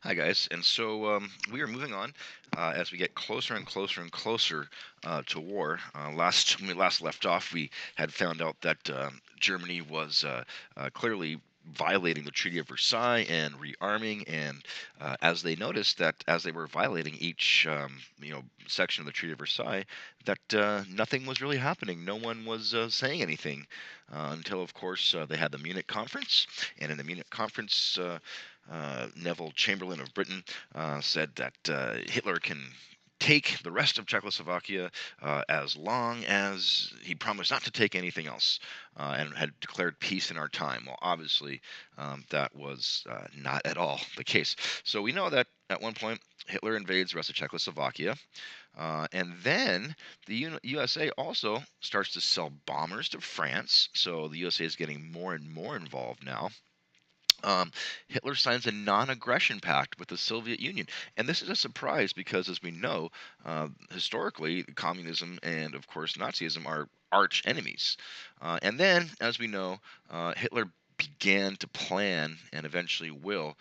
Hi guys, and so we are moving on as we get closer and closer and closer to war. When we last left off, we had found out that Germany was clearly violating the Treaty of Versailles and rearming, and as they noticed that as they were violating each section of the Treaty of Versailles, that nothing was really happening. No one was saying anything until, of course, they had the Munich conference, and in the Munich conference. Neville Chamberlain of Britain said that Hitler can take the rest of Czechoslovakia as long as he promised not to take anything else and had declared peace in our time. Well, obviously, that was not at all the case. So we know that at one point, Hitler invades the rest of Czechoslovakia. And then the USA also starts to sell bombers to France. So the USA is getting more and more involved now. um, Hitler signs a non-aggression pact with the Soviet Union, and this is a surprise because, as we know, historically, communism and, of course, Nazism are arch enemies. And then, as we know, Hitler began to plan and eventually will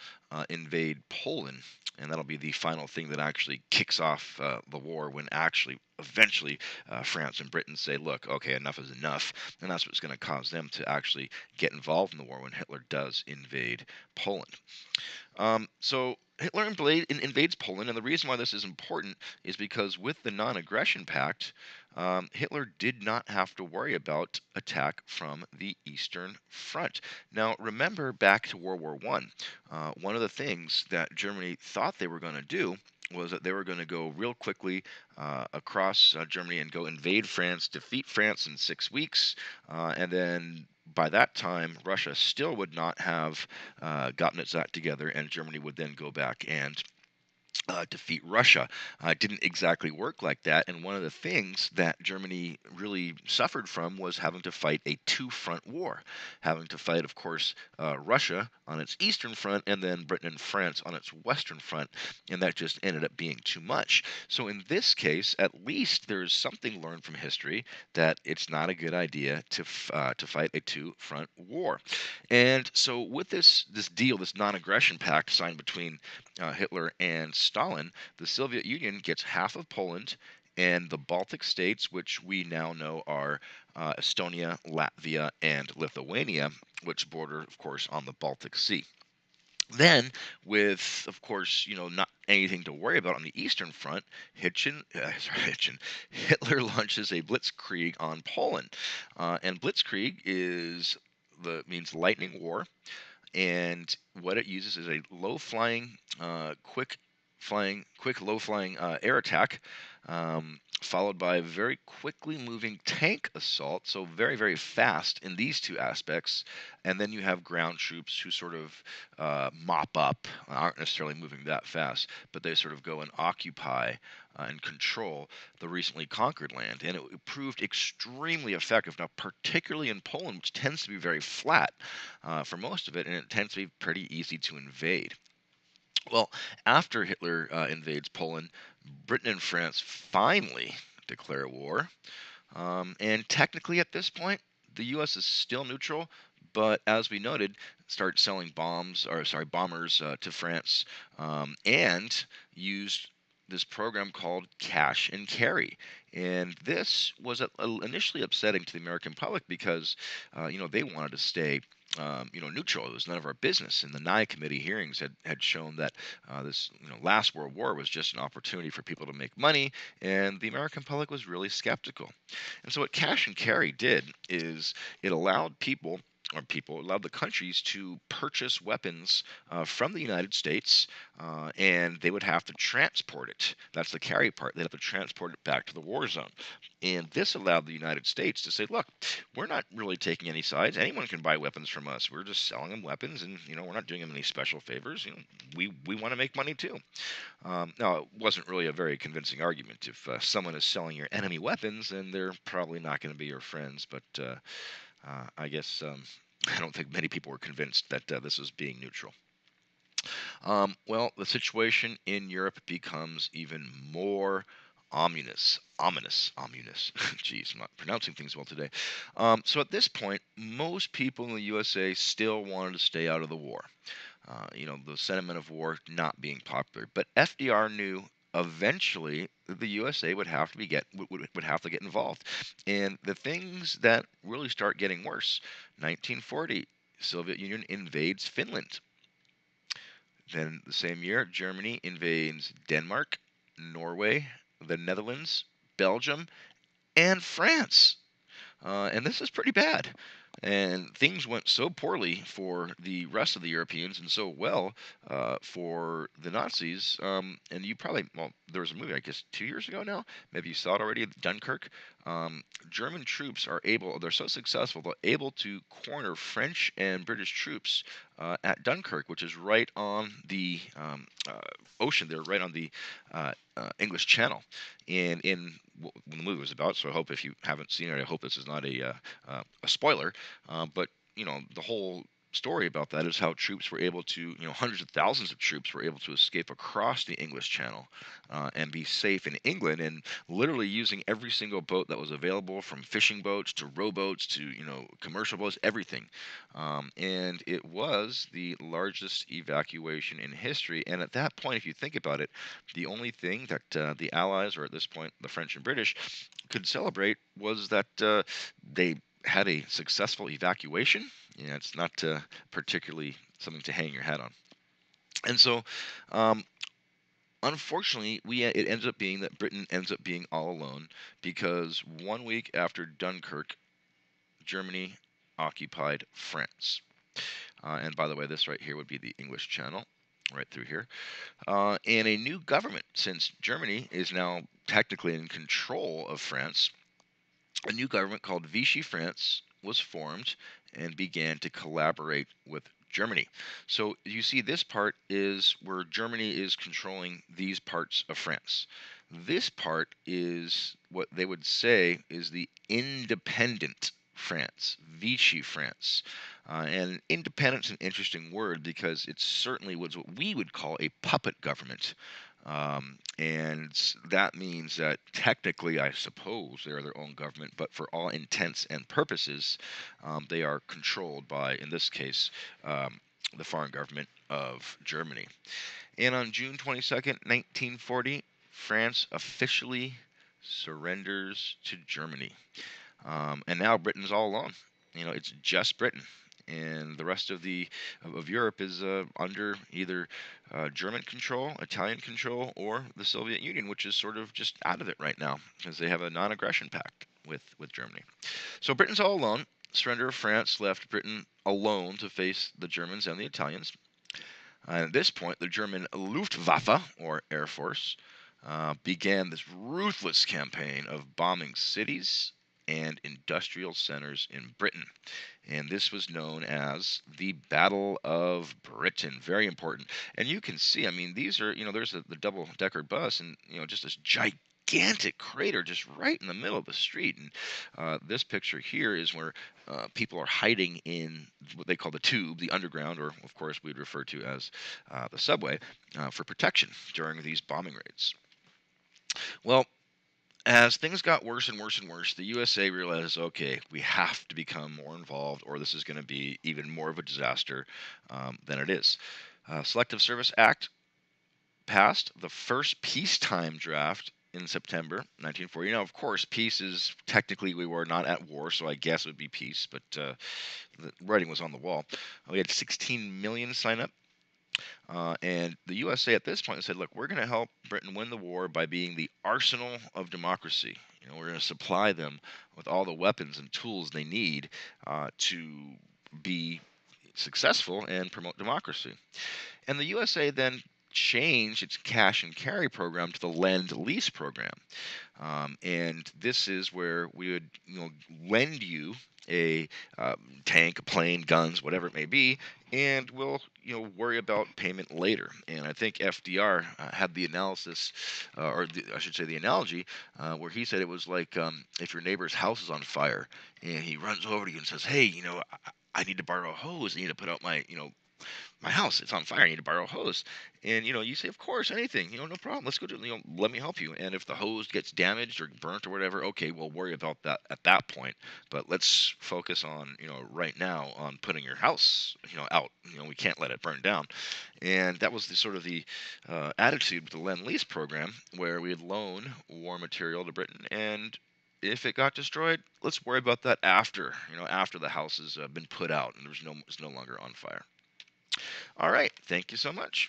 invade Poland. And that'll be the final thing that actually kicks off the war when actually, eventually, France and Britain say, look, okay, enough is enough. And that's what's going to cause them to actually get involved in the war when Hitler does invade Poland. So Hitler invades Poland, and the reason why this is important is because with the non-aggression pact, Hitler did not have to worry about attack from the Eastern Front. Now, remember back to World War One. One of the things that Germany thought they were going to do was that they were going to go real quickly across Germany and go invade France, defeat France in 6 weeks, and then by that time, Russia still would not have gotten its act together, and Germany would then go back and defeat Russia. It didn't exactly work like that, and one of the things that Germany really suffered from was having to fight a two-front war, having to fight, of course, Russia on its eastern front, and then Britain and France on its western front, and that just ended up being too much. So in this case, at least there's something learned from history that it's not a good idea to fight a two-front war. And so with this deal, this non-aggression pact signed between Hitler and Stalin, the Soviet Union gets half of Poland and the Baltic states, which we now know are Estonia, Latvia, and Lithuania, which border, of course, on the Baltic Sea. Then, with, of course, not anything to worry about on the Eastern Front, Hitler launches a blitzkrieg on Poland, and blitzkrieg means lightning war, and what it uses is a low flying, quick low flying air attack, followed by a very quickly moving tank assault. So very very fast in these two aspects, and then you have ground troops who sort of mop up, aren't necessarily moving that fast, but they sort of go and occupy and control the recently conquered land, and it proved extremely effective. Now, particularly in Poland, which tends to be very flat for most of it, and it tends to be pretty easy to invade. Well, after Hitler invades Poland, Britain and France finally declare war. And technically, at this point, the U.S. is still neutral, but as we noted, start selling bombers to France, and used this program called cash and carry. And this was initially upsetting to the American public because, they wanted to stay neutral. It was none of our business. And the Nye committee hearings had shown that this, last World War was just an opportunity for people to make money, and the American public was really skeptical. And so what cash and carry did is it allowed allowed the countries to purchase weapons from the United States, and they would have to transport it. That's the carry part. They'd have to transport it back to the war zone. And this allowed the United States to say, look, we're not really taking any sides. Anyone can buy weapons from us. We're just selling them weapons, and we're not doing them any special favors. We want to make money too. Now, it wasn't really a very convincing argument. If someone is selling your enemy weapons, then they're probably not going to be your friends. But I guess I don't think many people were convinced that this was being neutral. Well, the situation in Europe becomes even more ominous. Jeez, I'm not pronouncing things well today. So at this point, most people in the USA still wanted to stay out of the war. The sentiment of war not being popular. But FDR knew eventually the USA would have to would have to get involved. And the things that really start getting worse: 1940, Soviet Union invades Finland. Then the same year, Germany invades Denmark, Norway, the Netherlands, Belgium, and France. And this is pretty bad. And things went so poorly for the rest of the Europeans and so well for the Nazis. And you probably, well, there was a movie, I guess, 2 years ago now. Maybe you saw it already, Dunkirk. German troops they're so successful, they're able to corner French and British troops at Dunkirk, which is right on the ocean. They're right on the English Channel. And in when the movie was about, so I hope if you haven't seen it, I hope this is not a spoiler. But the whole story about that is how troops were able to, hundreds of thousands of troops were able to escape across the English Channel and be safe in England, and literally using every single boat that was available, from fishing boats to rowboats to commercial boats, everything. And it was the largest evacuation in history. And at that point, if you think about it, the only thing that the Allies, or at this point the French and British, could celebrate was that they had a successful evacuation. It's not particularly something to hang your hat on. And so, um, unfortunately, it ends up being that Britain ends up being all alone, because 1 week after Dunkirk, Germany occupied France. And by the way, this right here would be the English Channel, right through here. And a new government, since Germany is now technically in control of France, a new government called Vichy France was formed and began to collaborate with Germany. So you see, this part is where Germany is controlling these parts of France. This part is what they would say is the independent France, Vichy France. And independent is an interesting word, because it certainly was what we would call a puppet government. And that means that technically, I suppose, they are their own government, but for all intents and purposes, they are controlled by, in this case, the foreign government of Germany. And on June 22nd, 1940, France officially surrenders to Germany. And now Britain's all alone. It's just Britain, and the rest of Europe is under either German control, Italian control, or the Soviet Union, which is sort of just out of it right now because they have a non-aggression pact with Germany. So Britain's all alone. Surrender of France left Britain alone to face the Germans and the Italians. At this point, the German Luftwaffe, or Air Force, began this ruthless campaign of bombing cities and industrial centers in Britain. And this was known as the Battle of Britain. Very important. And you can see, I mean, these are, there's the double-decker bus, and, just this gigantic crater just right in the middle of the street. And this picture here is where people are hiding in what they call the tube, the underground, or of course we'd refer to as the subway, for protection during these bombing raids. Well, as things got worse and worse and worse, the USA realized, okay, we have to become more involved, or this is going to be even more of a disaster than it is. Selective Service Act passed. The first peacetime draft in September 1940. Now, of course, peace is technically, we were not at war, so I guess it would be peace, but the writing was on the wall. We had 16 million sign up. And the USA at this point said, look, we're going to help Britain win the war by being the arsenal of democracy. We're going to supply them with all the weapons and tools they need to be successful and promote democracy. And the USA then changed its cash and carry program to the Lend-Lease program. And this is where we would lend you a tank, a plane, guns, whatever it may be, and we'll worry about payment later. And I think FDR had the analysis, I should say the analogy, where he said it was like if your neighbor's house is on fire and he runs over to you and says, hey, I need to borrow a hose. I need to put out my My house, it's on fire. I need to borrow a hose. And you say, of course, anything. No problem. Let's go do. Let me help you. And if the hose gets damaged or burnt or whatever, okay, we'll worry about that at that point. But let's focus on right now on putting your house out. We can't let it burn down. And that was the sort of the attitude with the Lend Lease program, where we'd loan war material to Britain, and if it got destroyed, let's worry about that after, after the house has been put out and it's no longer on fire. All right. Thank you so much.